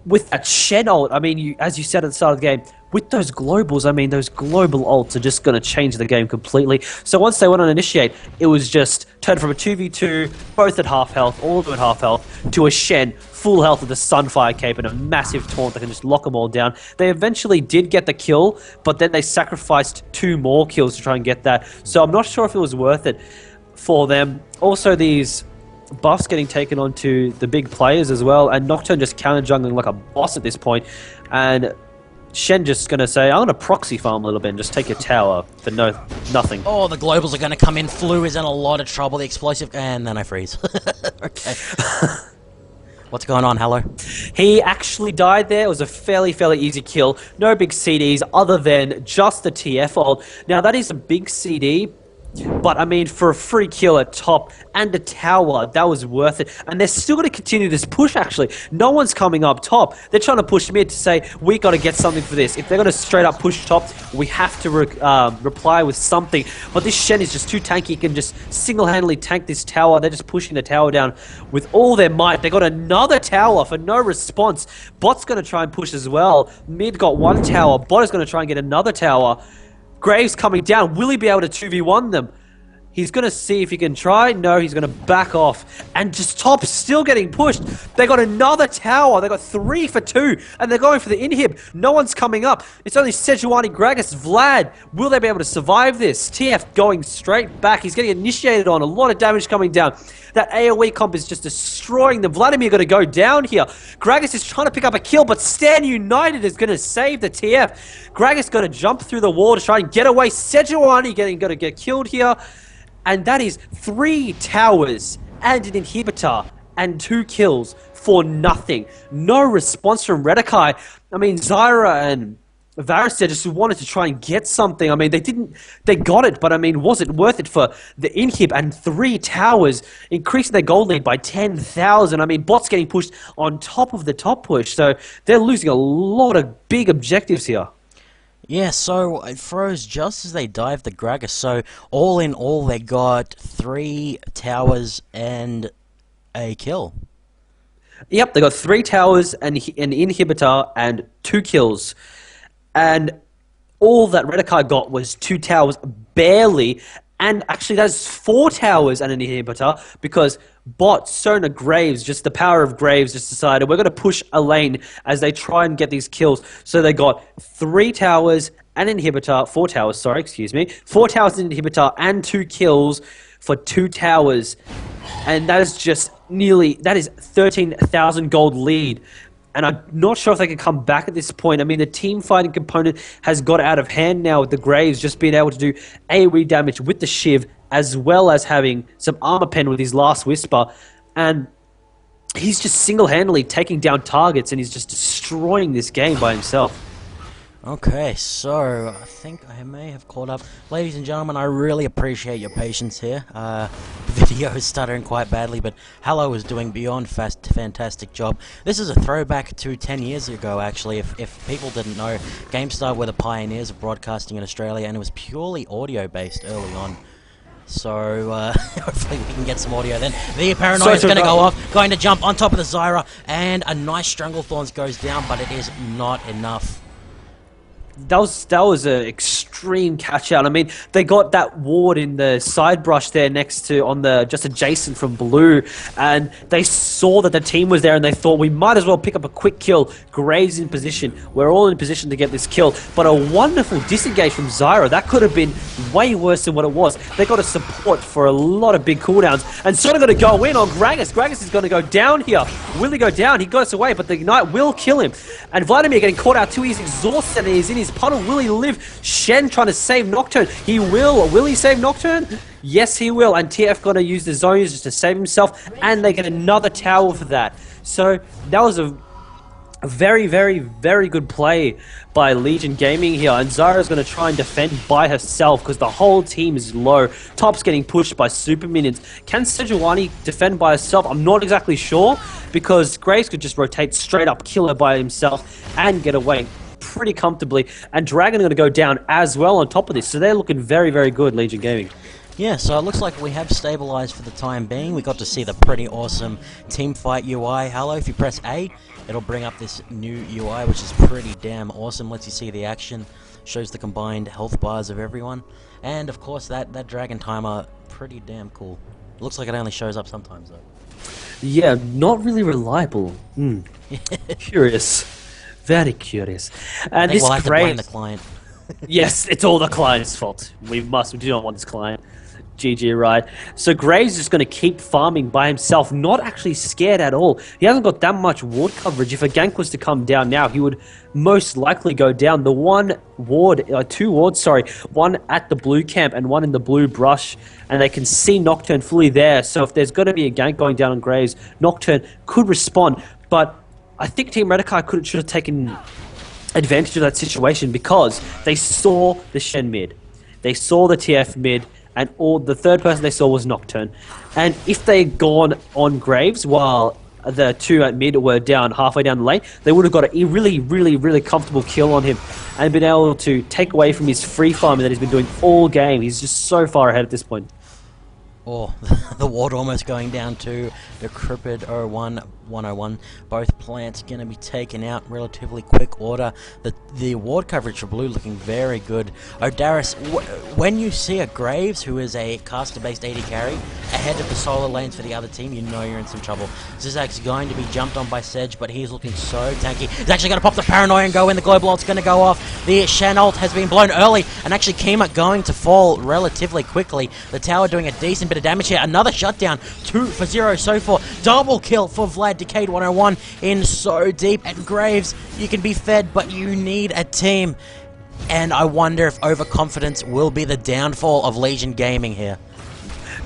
S2: with that Shen ult, I mean, as you said at the start of the game, with those globals, I mean, those global ults are just going to change the game completely. So once they went on Initiate, it was just turned from a 2v2, both at half health, all of them at half health, to a Shen, full health with a Sunfire Cape and a massive taunt that can just lock them all down. They eventually did get the kill, but then they sacrificed 2 more kills to try and get that. So I'm not sure if it was worth it for them. Also, these buffs getting taken onto the big players as well, and Nocturne just counter jungling like a boss at this point, and Shen just going to say, I'm going to proxy farm a little bit and just take your tower for nothing.
S1: Oh, the globals are going to come in. Flu is in a lot of trouble. The explosive... And then I freeze. Okay. What's going on, Hallow?
S2: He actually died there. It was a fairly easy kill. No big CDs other than just the TF ult. Now, that is a big CD, but I mean, for a free kill at top and a tower, that was worth it. And they're still going to continue this push, actually. No one's coming up top. They're trying to push mid to say, we got to get something for this. If they're going to straight up push top, we have to reply with something. But this Shen is just too tanky. He can just single-handedly tank this tower. They're just pushing the tower down with all their might. They got another tower for no response. Bot's going to try and push as well. Mid got 1 tower. Bot is going to try and get another tower. Graves coming down. Will he be able to 2v1 them? He's going to see if he can try. No, he's going to back off. And just top still getting pushed. They got another tower. They got 3 for 2. And they're going for the inhib. No one's coming up. It's only Sejuani, Gragas, Vlad. Will they be able to survive this? TF going straight back. He's getting initiated on. A lot of damage coming down. That AoE comp is just destroying them. Vladimir going to go down here. Gragas is trying to pick up a kill, but Stand United is going to save the TF. Gragas going to jump through the wall to try and get away. Sejuani going to get killed here. And that is 3 towers and an inhibitor and 2 kills for nothing. No response from Redakai. I mean, Zyra and Varus just wanted to try and get something. I mean, they got it, but I mean, was it worth it for the inhib and 3 towers, increasing their gold lead by 10,000? I mean, bots getting pushed on top of the top push, so they're losing a lot of big objectives here.
S1: Yeah, so it froze just as they dived the Gragas. So all in all, they got 3 towers and a kill.
S2: Yep, they got 3 towers and an inhibitor and 2 kills. And all that Redakai got was 2 towers, barely. And actually, that's 4 towers and an inhibitor, because bot Sona Graves, just the power of Graves, just decided we're going to push a lane as they try and get these kills. So they got 3 towers and an inhibitor, 4 towers, sorry, excuse me, 4 towers and an inhibitor and 2 kills for 2 towers. And that is just that is 13,000 gold lead. And I'm not sure if they can come back at this point. I mean, the team fighting component has got out of hand now with the Graves just being able to do AoE damage with the Shiv, as well as having some armor pen with his last Whisper. And he's just single-handedly taking down targets, and he's just destroying this game by himself.
S1: Okay, so I think I may have caught up. Ladies and gentlemen, I really appreciate your patience here. The video is stuttering quite badly, but Hallow is doing beyond fantastic job. This is a throwback to 10 years ago, actually. If people didn't know, GameStar were the pioneers of broadcasting in Australia, and it was purely audio-based early on. So, hopefully we can get some audio then. The Paranoia is going to go off, going to jump on top of the Zyra, and a nice Stranglethorns goes down, but it is not enough.
S2: That was an extreme catch out. I mean, they got that ward in the side brush there next to, just adjacent from blue, and they saw that the team was there and they thought we might as well pick up a quick kill. Graves in position. We're all in position to get this kill. But a wonderful disengage from Zyra. That could have been way worse than what it was. They got a support for a lot of big cooldowns, and sort of going to go in on Gragas. Gragas is going to go down here. Will he go down? He goes away, but the Ignite will kill him. And Vladimir getting caught out too. He's exhausted and he's in his puddle. Will he live? Shen trying to save Nocturne. He will. Will he save Nocturne? Yes, he will. And TF going to use the zones just to save himself, and they get another tower for that. So that was a very, very, very good play by Legion Gaming here. And Zyra's going to try and defend by herself because the whole team is low. Top's getting pushed by super minions. Can Sejuani defend by herself? I'm not exactly sure, because Graves could just rotate straight up, kill her by himself, and get away pretty comfortably. And Dragon are going to go down as well on top of this. So they're looking very, very good, Legion Gaming.
S1: Yeah, so it looks like we have stabilized for the time being. We got to see the pretty awesome Teamfight UI. Hallow, if you press A, it'll bring up this new UI, which is pretty damn awesome. Lets you see the action, shows the combined health bars of everyone. And, of course, that Dragon Timer, pretty damn cool. Looks like it only shows up sometimes, though.
S2: Yeah, not really reliable. Curious. Very curious. And
S1: we'll have to blame
S2: Graves,
S1: the client.
S2: yes, it's all the client's fault. We do not want this client. GG, right? So Graves is just going to keep farming by himself, not actually scared at all. He hasn't got that much ward coverage. If a gank was to come down now, he would most likely go down. The two wards, sorry, one at the blue camp and one in the blue brush, and they can see Nocturne fully there. So if there's going to be a gank going down on Graves, Nocturne could respond. But I think Team Redakai should have taken advantage of that situation, because they saw the Shen mid, they saw the TF mid, and the third person they saw was Nocturne. And if they had gone on Graves while the two at mid were down halfway down the lane, they would have got a really, really, really comfortable kill on him and been able to take away from his free farming that he's been doing all game. He's just so far ahead at this point.
S1: Oh, the ward almost going down to Decrepit 01-101. Both plants going to be taken out in relatively quick order. The ward coverage for blue looking very good. Odaris, when you see a Graves, who is a caster-based AD carry, ahead of the solo lanes for the other team, you know you're in some trouble. Zizak's going to be jumped on by Sedge, but he's looking so tanky. He's actually going to pop the Paranoia and go in. The Global Ult's going to go off. The Shen ult has been blown early, and actually Kima going to fall relatively quickly. The tower doing a decent bit of damage here. Another shutdown. 2 for 0 so far. Double kill for Vlad. Decade 101 in so deep. And Graves, you can be fed, but you need a team. And I wonder if overconfidence will be the downfall of Legion Gaming here.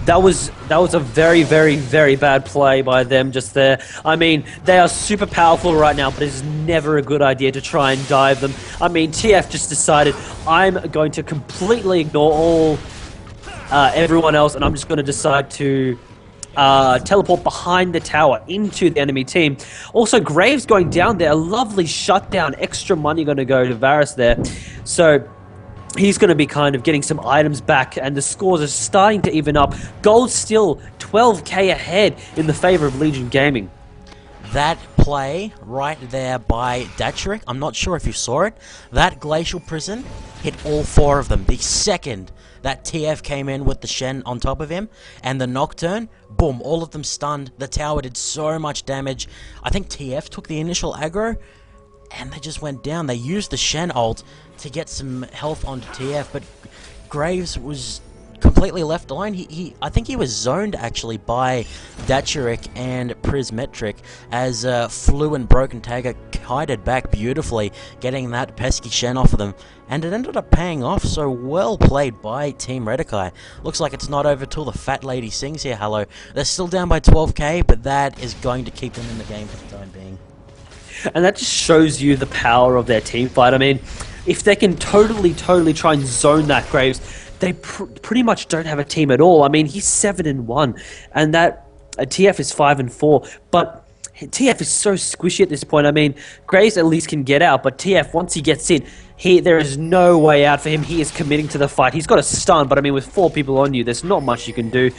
S2: That was a very, very, very bad play by them just there. I mean, they are super powerful right now, but it's never a good idea to try and dive them. I mean, TF just decided, I'm going to completely ignore all everyone else, and I'm just going to decide to teleport behind the tower into the enemy team. Also, Graves going down there, a lovely shutdown, extra money going to go to Varus there. So he's going to be kind of getting some items back, and the scores are starting to even up. Gold still 12k ahead in the favor of Legion Gaming.
S1: That play right there by Datcherik, I'm not sure if you saw it, that Glacial Prison hit all 4 of them. The second that TF came in with the Shen on top of him, and the Nocturne, boom, all of them stunned. The tower did so much damage. I think TF took the initial aggro, and they just went down. They used the Shen ult to get some health onto TF, but Graves was completely left alone. I think he was zoned actually by Datcherik and Prismetric as Flu and Broken Tagger kited back beautifully, getting that pesky Shen off of them, and it ended up paying off. So well played by Team Redakai. Looks like it's not over till the fat lady sings here, Hallow. They're still down by 12k, but that is going to keep them in the game for the time being.
S2: And that just shows you the power of their team fight. I mean, if they can totally try and zone that Graves, they pretty much don't have a team at all. I mean, he's 7-1, and that TF is 5-4, but TF is so squishy at this point. I mean, Graves at least can get out, but TF, once he gets in, there is no way out for him. He is committing to the fight. He's got a stun, but I mean, with 4 people on you, there's not much you can do.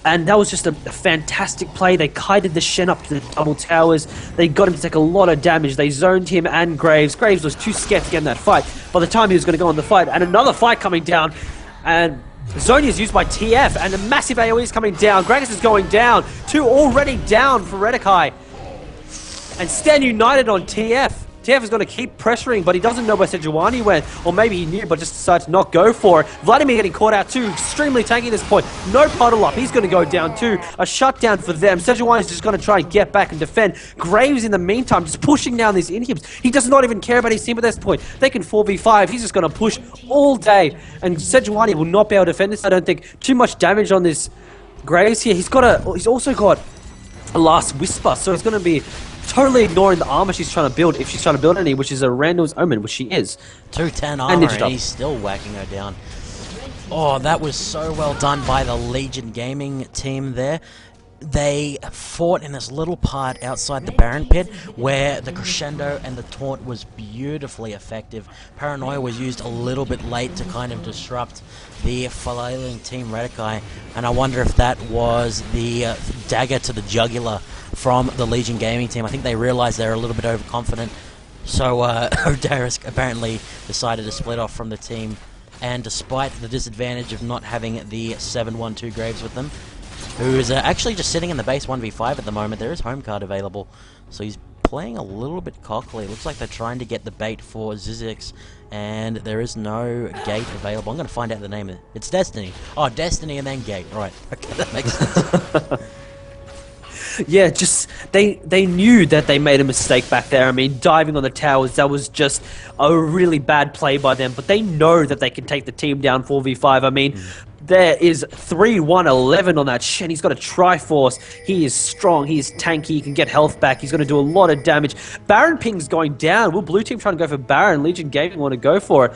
S2: And that was just a fantastic play. They kited the Shen up to the double towers. They got him to take a lot of damage. They zoned him and Graves. Graves was too scared to get in that fight by the time he was going to go on the fight. And another fight coming down. And Zonia is used by TF. And a massive AoE is coming down. Gragas is going down. 2 already down for Redakai. And Stand United on TF. TF is going to keep pressuring, but he doesn't know where Sejuani went. Or maybe he knew, but just decided to not go for it. Vladimir getting caught out too. Extremely tanky at this point. No puddle up. He's going to go down too. A shutdown for them. Sejuani is just going to try and get back and defend. Graves, in the meantime, just pushing down these inhibs. He does not even care about his team at this point. They can 4v5. He's just going to push all day. And Sejuani will not be able to defend this, I don't think. Too much damage on this Graves here. He's also got a Last Whisper, so it's going to be totally ignoring the armor she's trying to build, if she's trying to build any, which is a Randall's Omen, which she is.
S1: 210 armor, and he's still whacking her down. Oh, that was so well done by the Legion Gaming team there. They fought in this little part outside the Baron Pit where the crescendo and the taunt was beautifully effective. Paranoia was used a little bit late to kind of disrupt the flailing Team Redakai, and I wonder if that was the dagger to the jugular from the Legion Gaming team. I think they realized they were a little bit overconfident, so Odaris apparently decided to split off from the team, and despite the disadvantage of not having the 7-1-2 Graves with them, who is actually just sitting in the base 1v5 at the moment, there is home card available, so he's playing a little bit cockily. Looks like they're trying to get the bait for Zizix, and there is no gate available. I'm going to find out the name of it. It's Destiny. Oh, Destiny and then gate. Right. Okay, that makes sense.
S2: Yeah, just they knew that they made a mistake back there. I mean, diving on the towers, that was just a really bad play by them. But they know that they can take the team down 4v5. I mean, there is 3-1-11 on that Shen. He's got a Triforce. He is strong. He is tanky. He can get health back. He's going to do a lot of damage. Baron ping's going down. Will Blue Team trying to go for Baron? Legion Gaming want to go for it.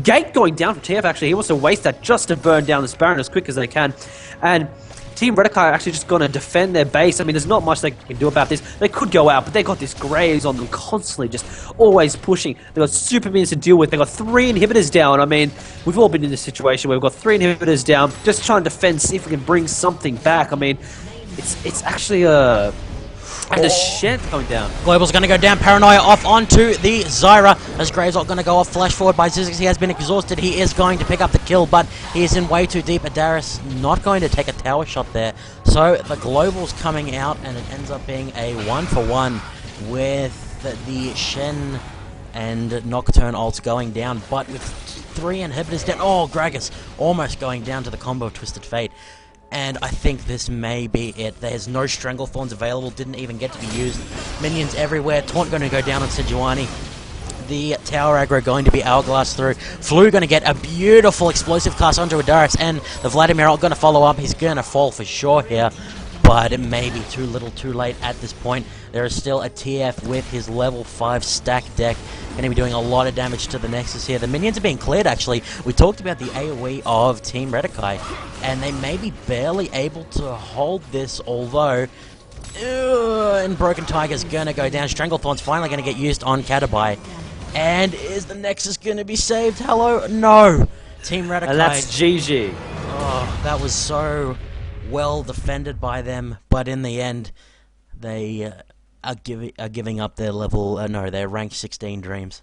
S2: Gate going down for TF, actually. He wants to waste that just to burn down this Baron as quick as they can. And Team Redakai are actually just going to defend their base. I mean, there's not much they can do about this. They could go out, but they got this Graves on them constantly, just always pushing. They got super minions to deal with. They got 3 inhibitors down. I mean, we've all been in this situation where we've got 3 inhibitors down, just trying to defend, see if we can bring something back. I mean, it's actually a... And the Shen coming down.
S1: Global's going to go down. Paranoia off onto the Zyra. As Graves not going to go off. Flash forward by Zizix. He has been exhausted. He is going to pick up the kill, but he is in way too deep. Adaris not going to take a tower shot there. So the Global's coming out, and it ends up being a 1-for-1 with the Shen and Nocturne ults going down, but with 3 inhibitors down. Oh, Gragas almost going down to the combo of Twisted Fate. And I think this may be it. There's no Stranglethorns available, didn't even get to be used. Minions everywhere. Taunt going to go down on Sejuani. the tower aggro going to be Hourglass through. Flu going to get a beautiful explosive cast onto a Darius, and the Vladimir going to follow up. He's going to fall for sure here, but it may be too little too late at this point. There is still a TF with his level 5 stack deck. Going to be doing a lot of damage to the Nexus here. The minions are being cleared, actually. We talked about the AoE of Team Redakai, and they may be barely able to hold this, although... and Broken Tiger's going to go down. Stranglethorn's finally going to get used on Catabai. And is the Nexus going to be saved? Hello? No! Team Redakai...
S2: And that's GG.
S1: Oh, that was so well defended by them, but in the end, they... are giving up their level, their rank 16 dreams.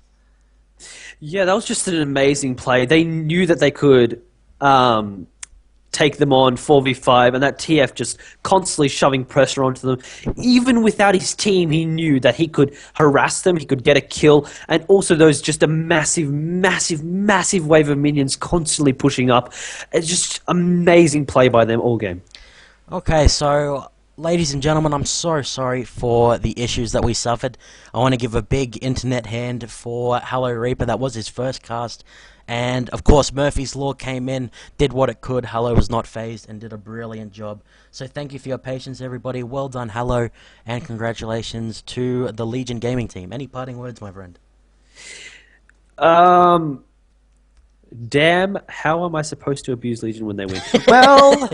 S2: Yeah, that was just an amazing play. They knew that they could take them on 4v5, and that TF just constantly shoving pressure onto them. Even without his team, he knew that he could harass them, he could get a kill, and also those just a massive, massive, massive wave of minions constantly pushing up. It's just amazing play by them all game.
S1: Okay, so... ladies and gentlemen, I'm so sorry for the issues that we suffered. I want to give a big internet hand for Hallow Reaper. That was his first cast. And, of course, Murphy's Law came in, did what it could. Hallow was not phased and did a brilliant job. So thank you for your patience, everybody. Well done, Hallow. And congratulations to the Legion Gaming team. Any parting words, my friend?
S2: Damn, how am I supposed to abuse Legion when they win? Well,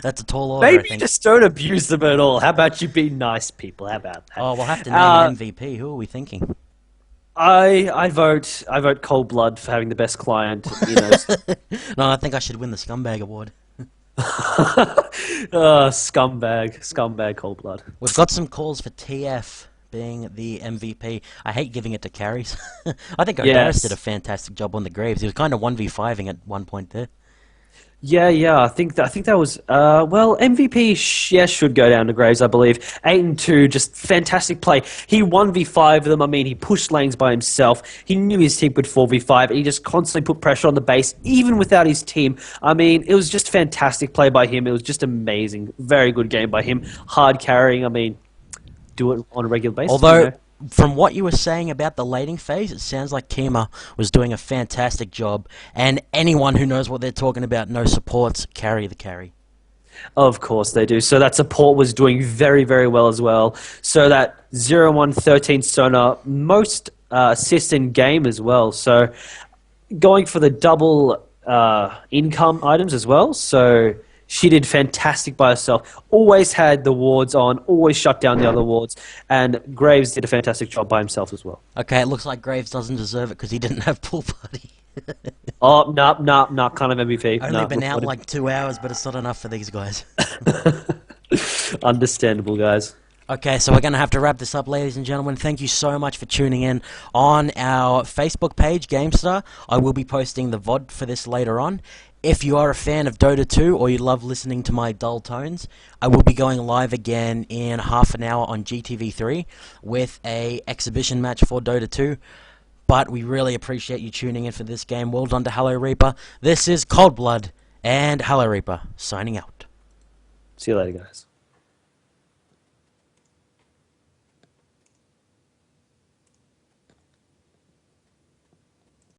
S1: that's a tall order,
S2: maybe just don't abuse them at all. How about you be nice people? How about that?
S1: Oh, we'll have to name an MVP. Who are we thinking?
S2: I vote Cold Blood for having the best client. You know.
S1: No, I think I should win the Scumbag Award.
S2: Scumbag Cold Blood.
S1: We've got some calls for TF being the MVP. I hate giving it to carries. I think Odaris did a fantastic job on the Graves. He was kind of 1v5ing at one point there.
S2: Yeah. I think that was MVP. Should go down to Graves, I believe. 8-2, just fantastic play. He 1v5 them. I mean, he pushed lanes by himself. He knew his team could 4v5, and he just constantly put pressure on the base, even without his team. I mean, it was just fantastic play by him. It was just amazing. Very good game by him. Hard carrying. I mean, do it on a regular basis.
S1: Although, from what you were saying about the lating phase, it sounds like Kima was doing a fantastic job, and anyone who knows what they're talking about knows supports carry the carry.
S2: Of course they do. So that support was doing very, very well as well. So that 0-1-13 Sona, most assists in game as well. So going for the double income items as well. So she did fantastic by herself. Always had the wards on, always shut down the other wards, and Graves did a fantastic job by himself as well.
S1: Okay, it looks like Graves doesn't deserve it because he didn't have pool party.
S2: Oh, no, kind of MVP.
S1: Only been out like 2 hours, but it's not enough for these guys.
S2: Understandable, guys.
S1: Okay, so we're going to have to wrap this up, ladies and gentlemen. Thank you so much for tuning in on our Facebook page, GameStar. I will be posting the VOD for this later on. If you are a fan of Dota 2 or you love listening to my dull tones, I will be going live again in half an hour on GTV3 with a exhibition match for Dota 2. But we really appreciate you tuning in for this game. Well done to Hallow Reaper. This is Cold Blood and Hallow Reaper signing out.
S2: See you later, guys.